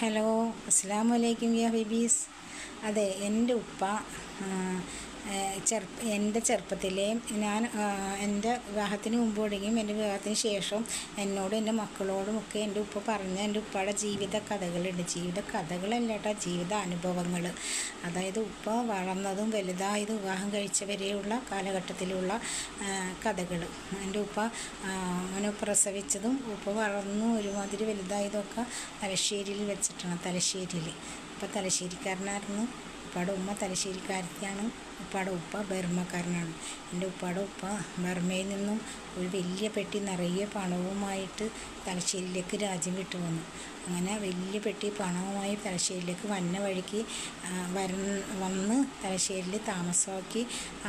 Hello, അസ്സലാമു അലൈക്കും യാ babies. അതെ, എൻ്റെ ഉപ്പ എൻ്റെ ചെറുപ്പത്തിലെ എൻ്റെ വിവാഹത്തിന് മുമ്പ് തുടങ്ങിയും എൻ്റെ വിവാഹത്തിന് ശേഷം എന്നോടും എൻ്റെ മക്കളോടുമൊക്കെ എൻ്റെ ഉപ്പ പറഞ്ഞ എൻ്റെ ഉപ്പയുടെ ജീവിത കഥകളുണ്ട്. ജീവിത കഥകളല്ല കേട്ടോ, ജീവിത അനുഭവങ്ങൾ. അതായത് ഉപ്പ വളർന്നതും വലുതായതും വിവാഹം കഴിച്ചവരെയുള്ള കാലഘട്ടത്തിലുള്ള കഥകൾ. എൻ്റെ ഉപ്പ അവനെ പ്രസവിച്ചതും ഉപ്പ വളർന്നു ഒരുമാതിരി വലുതായതൊക്കെ തലശ്ശേരിയിൽ വെച്ചിട്ടാണ്. തലശ്ശേരിയിൽ ഉപ്പ തലശ്ശേരിക്കാരനായിരുന്നു. ഉപ്പയുടെ ഉമ്മ തലശ്ശേരിക്കാരത്തിയാണ്. ഉപ്പയുടെ ഉപ്പ ബർമ്മക്കാരനാണ്. എൻ്റെ ഉപ്പയുടെ ഉപ്പ ബർമ്മയിൽ നിന്നും ഒരു വലിയ പെട്ടി നിറയെ പണവുമായിട്ട് തലശ്ശേരിയിലേക്ക് രാജ്യം വിട്ടു വന്നു. അങ്ങനെ വലിയ പെട്ടി പണവുമായി തലശ്ശേരിയിലേക്ക് വന്ന വഴിക്ക് വന്ന് തലശ്ശേരിയിൽ താമസമാക്കി.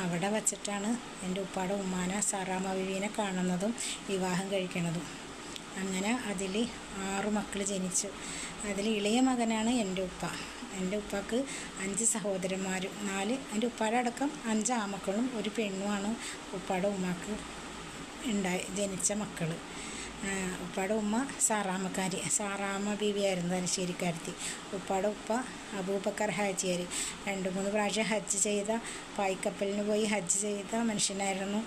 അവിടെ വച്ചിട്ടാണ് എൻ്റെ ഉപ്പയുടെ ഉമ്മാനെ സാറാമ്മ ബീവിനെ കാണുന്നതും വിവാഹം കഴിക്കുന്നതും. അങ്ങനെ അതിൽ 6 മക്കൾ ജനിച്ചു. അതിൽ ഇളയ മകനാണ് എൻ്റെ ഉപ്പ. എൻ്റെ ഉപ്പക്ക് 5 സഹോദരന്മാരും 4 എൻ്റെ ഉപ്പയുടെ അടക്കം 5 ആമക്കളും ഒരു പെണ്ണുമാണ് ഉപ്പയുടെ ഉമ്മക്ക് ജനിച്ച മക്കൾ. ഉപ്പയുടെ ഉമ്മ സാറാമ്മ ബീവിയായിരുന്നു, തലശ്ശേരിക്കാരത്തി. ഉപ്പയുടെ ഉപ്പ അബൂബക്കർ ഹാജിയാർ 2-3 പ്രാവശ്യം ഹജ്ജ് ചെയ്ത, പായ്ക്കപ്പലിന് പോയി ഹജ്ജ് ചെയ്ത മനുഷ്യനായിരുന്നു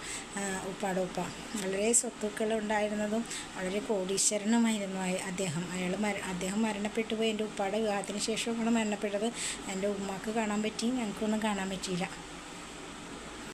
ഉപ്പയുടെ ഉപ്പ. വളരെ സ്വത്തുക്കൾ ഉണ്ടായിരുന്നതും വളരെ കോടീശ്വരനുമായിരുന്നു അദ്ദേഹം മരണപ്പെട്ടു പോയി. എൻ്റെ ഉപ്പയുടെ വിവാഹത്തിന് ശേഷമാണ് മരണപ്പെട്ടത്. എൻ്റെ ഉമ്മക്ക് കാണാൻ പറ്റി, ഞങ്ങൾക്കൊന്നും കാണാൻ പറ്റിയില്ല.